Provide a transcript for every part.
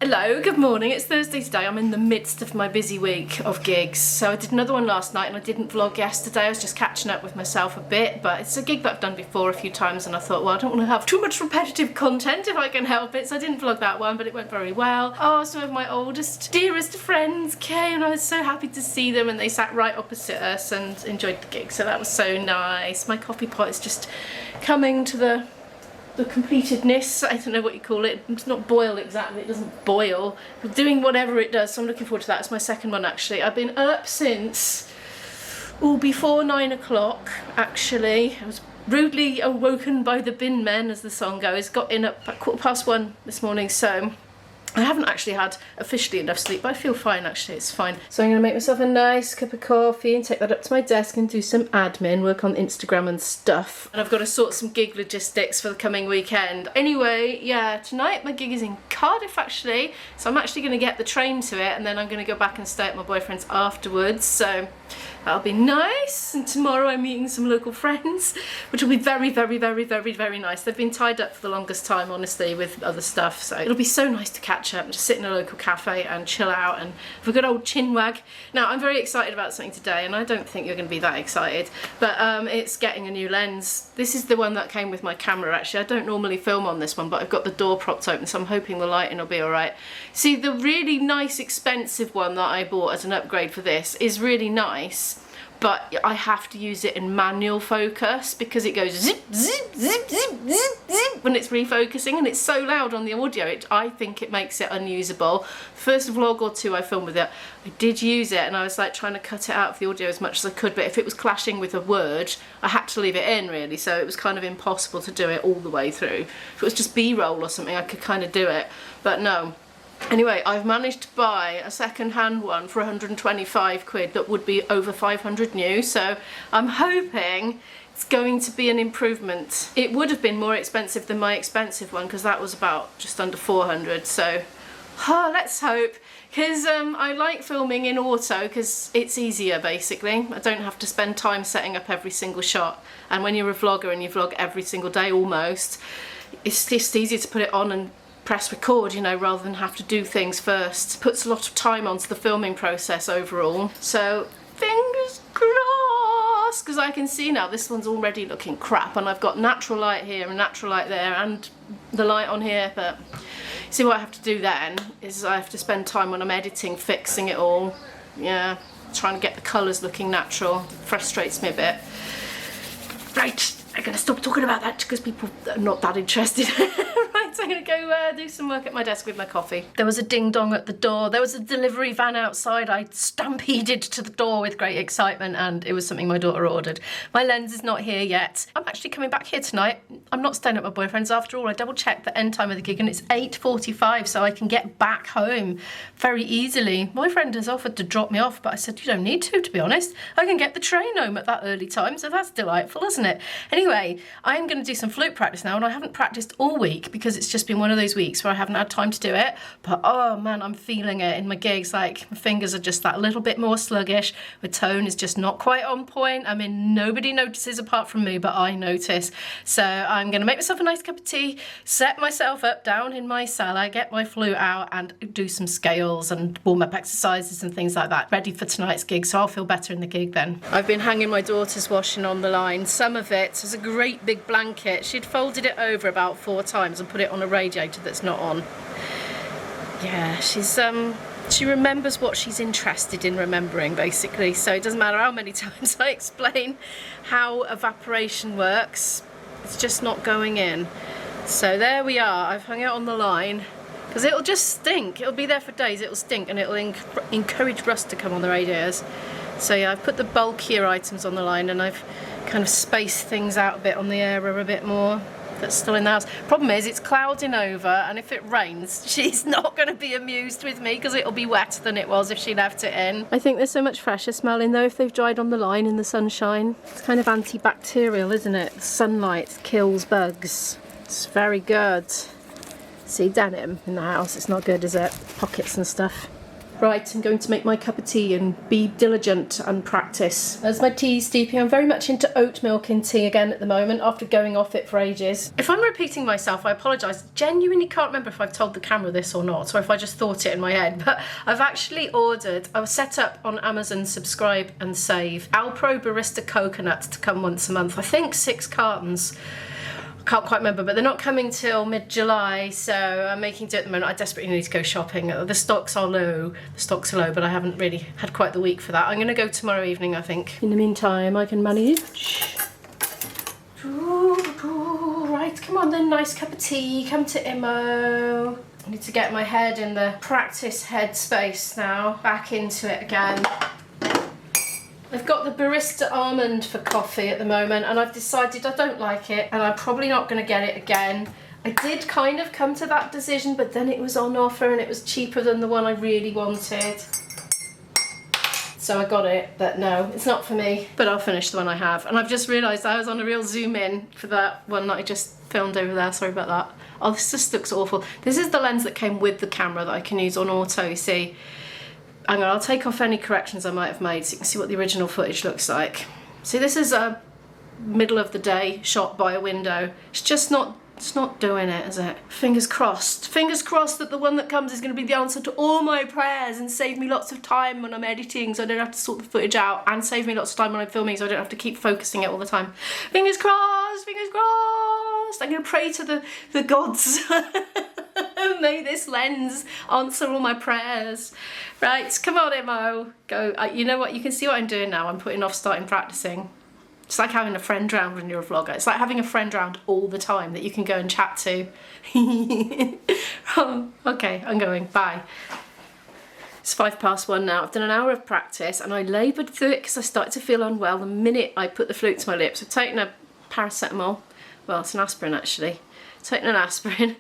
Hello, good morning. It's Thursday today. I'm in the midst of my busy week of gigs. So I did another one last night and I didn't vlog yesterday. I was just catching up with myself a bit, but it's a gig that I've done before a few times and I thought, well, I don't want to have too much repetitive content if I can help it. So I didn't vlog that one, but it went very well. Oh, some of my oldest, dearest friends came and I was so happy to see them and they sat right opposite us and enjoyed the gig. So that was so nice. My coffee pot is just coming to the completedness, I don't know what you call it. It's not boil exactly, it doesn't boil. But doing whatever it does, so I'm looking forward to that. It's my second one actually. I've been up since, before 9 o'clock actually. I was rudely awoken by the bin men, as the song goes. Got in at 1:15 this morning, so I haven't actually had officially enough sleep, but I feel fine actually, it's fine. So I'm going to make myself a nice cup of coffee and take that up to my desk and do some admin, work on Instagram and stuff. And I've got to sort some gig logistics for the coming weekend. Anyway, yeah, tonight my gig is in Cardiff actually, so I'm actually going to get the train to it and then I'm going to go back and stay at my boyfriend's afterwards, so that'll be nice. And tomorrow I'm meeting some local friends, which will be very, very, very, very, very nice. They've been tied up for the longest time, honestly, with other stuff, so it'll be so nice to catch up and just sit in a local cafe and chill out and have a good old chinwag. Now, I'm very excited about something today, and I don't think you're going to be that excited, but it's getting a new lens. This is the one that came with my camera, actually. I don't normally film on this one, but I've got the door propped open, so I'm hoping the lighting will be alright. See, the really nice, expensive one that I bought as an upgrade for this is really nice, but I have to use it in manual focus because it goes zip, zip, zip, zip, zip, zip when it's refocusing, and it's so loud on the audio, I think it makes it unusable. First vlog or two I filmed with it, I did use it and I was like trying to cut it out of the audio as much as I could, but if it was clashing with a word, I had to leave it in really, so it was kind of impossible to do it all the way through. If it was just B-roll or something, I could kind of do it, but no. Anyway, I've managed to buy a second-hand one for 125 quid that would be over 500 new, so I'm hoping it's going to be an improvement. It would have been more expensive than my expensive one because that was about just under 400, so let's hope, because I like filming in auto because it's easier basically. I don't have to spend time setting up every single shot, and when you're a vlogger and you vlog every single day almost, it's just easier to put it on and press record, you know, rather than have to do things first. Puts a lot of time onto the filming process overall. So fingers crossed, because I can see now this one's already looking crap and I've got natural light here and natural light there and the light on here, but see what I have to do then is I have to spend time when I'm editing fixing it all. Yeah, trying to get the colours looking natural. Frustrates me a bit. Right, I'm going to stop talking about that because people are not that interested. Right, so I'm going to go do some work at my desk with my coffee. There was a ding dong at the door. There was a delivery van outside. I stampeded to the door with great excitement and it was something my daughter ordered. My lens is not here yet. I'm actually coming back here tonight. I'm not staying at my boyfriend's after all. I double checked the end time of the gig and it's 8:45, so I can get back home very easily. My friend has offered to drop me off, but I said, you don't need to be honest. I can get the train home at that early time, so that's delightful, isn't it? Anyway, I'm going to do some flute practice now, and I haven't practiced all week because it's just been one of those weeks where I haven't had time to do it, but oh man, I'm feeling it in my gigs. Like, my fingers are just that little bit more sluggish, my tone is just not quite on point. I mean, nobody notices apart from me, but I notice. So I'm going to make myself a nice cup of tea, set myself up down in my cellar, get my flute out and do some scales and warm-up exercises and things like that, ready for tonight's gig, so I'll feel better in the gig then. I've been hanging my daughter's washing on the line. Some of it is a great big blanket. She'd folded it over about 4 times and put it on a radiator that's not on. Yeah, she remembers what she's interested in remembering basically, so it doesn't matter how many times I explain how evaporation works, it's just not going in. So there we are, I've hung it on the line because it'll just stink. It'll be there for days, it'll stink, and it'll encourage rust to come on the radiators. So yeah, I've put the bulkier items on the line and I've kind of spaced things out a bit on the area a bit more that's still in the house. Problem is, it's clouding over, and if it rains, she's not going to be amused with me because it'll be wetter than it was if she left it in. I think there's so much fresher smelling though if they've dried on the line in the sunshine. It's kind of antibacterial, isn't it? Sunlight kills bugs. It's very good. See, denim in the house, it's not good, is it? Pockets and stuff. Right, I'm going to make my cup of tea and be diligent and practice. As my tea's steeping, I'm very much into oat milk in tea again at the moment after going off it for ages. If I'm repeating myself, I apologise. Genuinely can't remember if I've told the camera this or not, or if I just thought it in my head, but I've actually ordered, I was set up on Amazon Subscribe and Save, Alpro Barista Coconut to come once a month. I think 6 cartons. Can't quite remember, but they're not coming till mid-July, so I'm making do at the moment. I desperately need to go shopping. The stocks are low, but I haven't really had quite the week for that. I'm going to go tomorrow evening, I think. In the meantime, I can manage. Right, come on then, nice cup of tea, come to Imo. I need to get my head in the practice headspace now, back into it again. I've got the Barista Almond for coffee at the moment, and I've decided I don't like it and I'm probably not going to get it again. I did kind of come to that decision, but then it was on offer and it was cheaper than the one I really wanted. So I got it, but no, it's not for me. But I'll finish the one I have. And I've just realised I was on a real zoom in for that one that I just filmed over there. Sorry about that. Oh, this just looks awful. This is the lens that came with the camera that I can use on auto, you see. I'll take off any corrections I might have made so you can see what the original footage looks like. See, this is a middle of the day shot by a window. It's not doing it, is it? Fingers crossed. Fingers crossed that the one that comes is going to be the answer to all my prayers and save me lots of time when I'm editing so I don't have to sort the footage out, and save me lots of time when I'm filming so I don't have to keep focusing it all the time. Fingers crossed, fingers crossed. I'm going to pray to the gods. May this lens answer all my prayers. Right, come on, Imo. Go. You know what? You can see what I'm doing now. I'm putting off starting practicing. It's like having a friend round when you're a vlogger. It's like having a friend round all the time that you can go and chat to. Okay, I'm going. Bye. It's 1:05 now. I've done an hour of practice and I laboured through it because I started to feel unwell the minute I put the flute to my lips. I've taken a paracetamol. Well, it's an aspirin actually. Taking an aspirin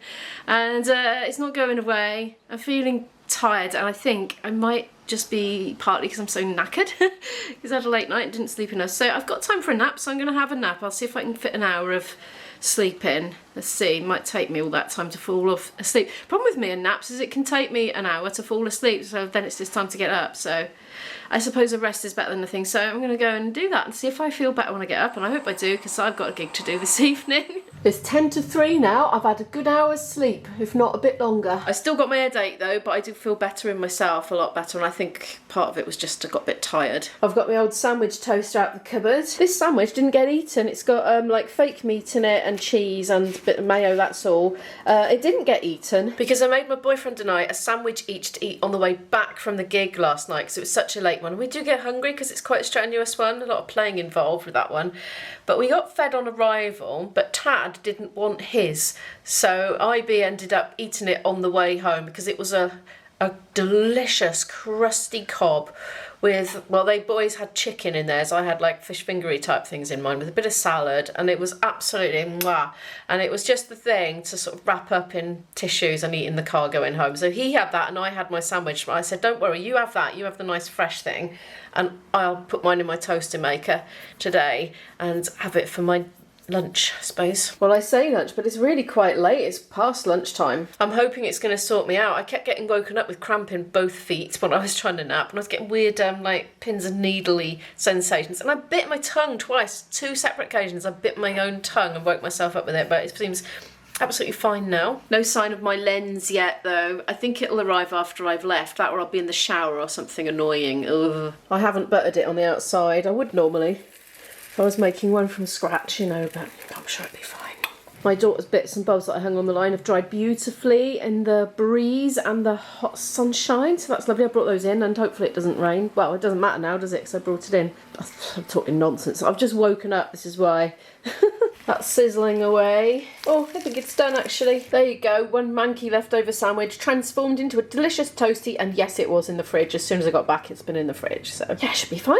and it's not going away. I'm feeling tired and I think I might just be partly because I'm so knackered because I had a late night and didn't sleep enough. So I've got time for a nap, so I'm going to have a nap. I'll see if I can fit an hour of sleep in. Let's see, it might take me all that time to fall off asleep. Problem with me and naps is it can take me an hour to fall asleep, so then it's just time to get up. So I suppose a rest is better than nothing, so I'm going to go and do that and see if I feel better when I get up, and I hope I do because I've got a gig to do this evening. It's 10 to 3 now. I've had a good hour's sleep, if not a bit longer. I still got my headache though, but I do feel better in myself, a lot better, and I think part of it was just I got a bit tired. I've got my old sandwich toaster out the cupboard. This sandwich didn't get eaten. It's got like fake meat in it and cheese and a bit of mayo, that's all. It didn't get eaten because I made my boyfriend and I a sandwich each to eat on the way back from the gig last night because it was such a late one. We do get hungry because it's quite a strenuous one, a lot of playing involved with that one. But we got fed on arrival, but Tad didn't want his, so IB ended up eating it on the way home because it was a delicious crusty cob with, well, they boys had chicken in theirs. I had like fish fingery type things in mine with a bit of salad, and it was absolutely mwah. And it was just the thing to sort of wrap up in tissues and eat in the car going home. So he had that and I had my sandwich. I said, don't worry, you have that, you have the nice fresh thing, and I'll put mine in my toaster maker today and have it for my lunch, I suppose. Well, I say lunch, but it's really quite late. It's past lunchtime. I'm hoping it's going to sort me out. I kept getting woken up with cramp in both feet when I was trying to nap, and I was getting weird like pins and needly sensations, and I bit my tongue twice. 2 separate occasions I bit my own tongue and woke myself up with it, but it seems absolutely fine now. No sign of my lens yet though. I think it'll arrive after I've left, that or I'll be in the shower or something annoying. Ugh. I haven't buttered it on the outside. I would normally. I was making one from scratch, you know, but I'm sure it'll be fine. My daughter's bits and bobs that I hung on the line have dried beautifully in the breeze and the hot sunshine, so that's lovely. I brought those in and hopefully it doesn't rain. Well, it doesn't matter now, does it, because I brought it in. I'm talking nonsense. I've just woken up, this is why. That's sizzling away. Oh, I think it's done actually. There you go, one manky leftover sandwich transformed into a delicious toasty, and yes, it was in the fridge. As soon as I got back, it's been in the fridge, so yeah, it should be fine.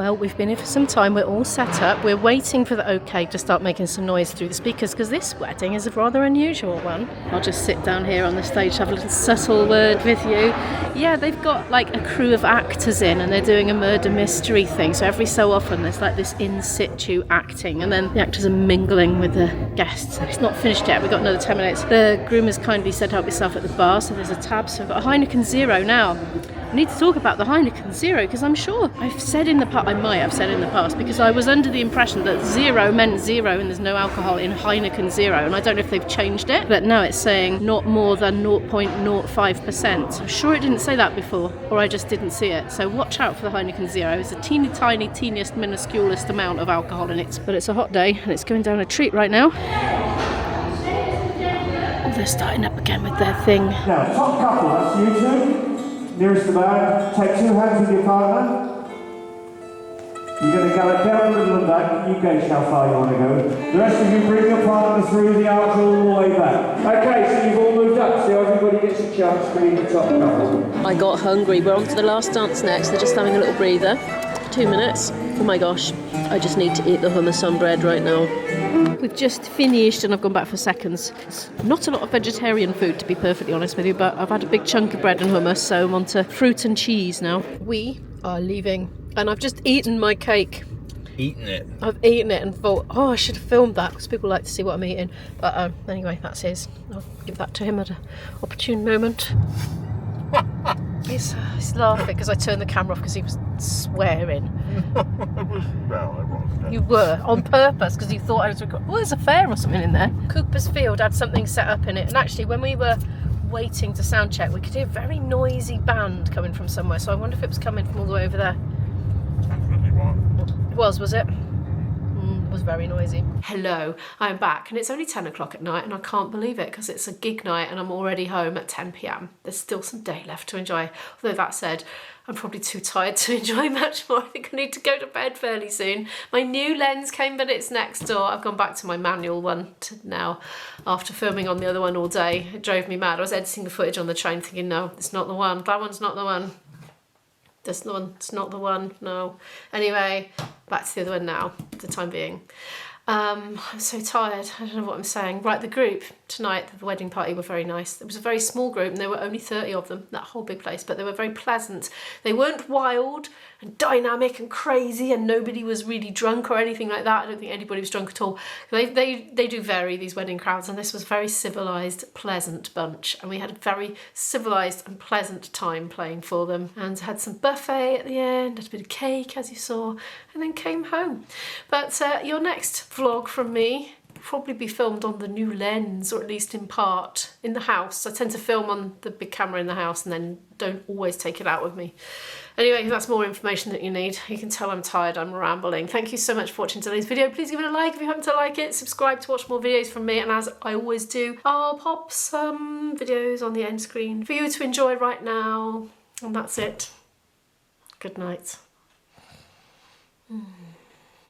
Well, we've been here for some time, we're all set up, we're waiting for the OK to start making some noise through the speakers because this wedding is a rather unusual one. I'll just sit down here on the stage to have a little subtle word with you. Yeah, they've got like a crew of actors in and they're doing a murder mystery thing, so every so often there's like this in situ acting and then the actors are mingling with the guests. It's not finished yet, we've got another 10 minutes. The groom has kindly said help yourself at the bar, so there's a tab, so we've got a Heineken Zero now. I need to talk about the Heineken Zero because I'm sure I've said in the past, I might have said in the past, because I was under the impression that zero meant zero and there's no alcohol in Heineken Zero, and I don't know if they've changed it, but now it's saying not more than 0.05%. I'm sure it didn't say that before, or I just didn't see it, so watch out for the Heineken Zero. It's a teeny tiny, teeniest, minusculest amount of alcohol in it, but it's a hot day and it's going down a treat right now. Oh, they're starting up again with their thing. Now, top couple, that's you two. Nearest the man, take 2 hands with your partner. You're going to go down the middle of that. You gauge how far you want to go. The rest of you bring your partner through the arch all the way back. Okay, so you've all moved up, so everybody gets a chance to be the top couple. I got hungry. We're on to the last dance next. They're just having a little breather. 2 minutes. Oh my gosh, I just need to eat the hummus on bread right now. We've just finished and I've gone back for seconds. It's not a lot of vegetarian food, to be perfectly honest with you, but I've had a big chunk of bread and hummus, so I'm on to fruit and cheese now. We are leaving and I've just eaten my cake. Eaten it? I've eaten it and thought, oh, I should have filmed that because people like to see what I'm eating. But anyway, that's his. I'll give that to him at an opportune moment. He's laughing because I turned the camera off because he was swearing. You were on purpose because you thought I was recording. Oh, there's a fair or something in there. Cooper's Field had something set up in it, and actually when we were waiting to sound check we could hear a very noisy band coming from somewhere, so I wonder if it was coming from all the way over there. It was it? It was very noisy. Hello, I'm back and it's only 10 o'clock at night and I can't believe it because it's a gig night and I'm already home at 10 p.m. There's still some day left to enjoy, although that said, I'm probably too tired to enjoy much more. I think I need to go to bed fairly soon. My new lens came, but it's next door. I've gone back to my manual one now after filming on the other one all day. It drove me mad. I was editing the footage on the train thinking, no, it's not the one. That one's not the one. This one, it's not the one, no. Anyway, back to the other one now, for the time being. I'm so tired, I don't know what I'm saying. Right, the group tonight, the wedding party, were very nice. It was a very small group and there were only 30 of them, that whole big place, but they were very pleasant. They weren't wild and dynamic and crazy and nobody was really drunk or anything like that. I don't think anybody was drunk at all. They do vary, these wedding crowds, and this was a very civilised, pleasant bunch, and we had a very civilised and pleasant time playing for them, and had some buffet at the end, had a bit of cake as you saw, and then came home. But your next vlog from me will probably be filmed on the new lens, or at least in part, in the house. I tend to film on the big camera in the house and then don't always take it out with me. Anyway, that's more information that you need. You can tell I'm tired, I'm rambling. Thank you so much for watching today's video. Please give it a like if you happen to like it. Subscribe to watch more videos from me, and as I always do, I'll pop some videos on the end screen for you to enjoy right now. And that's it. Good night.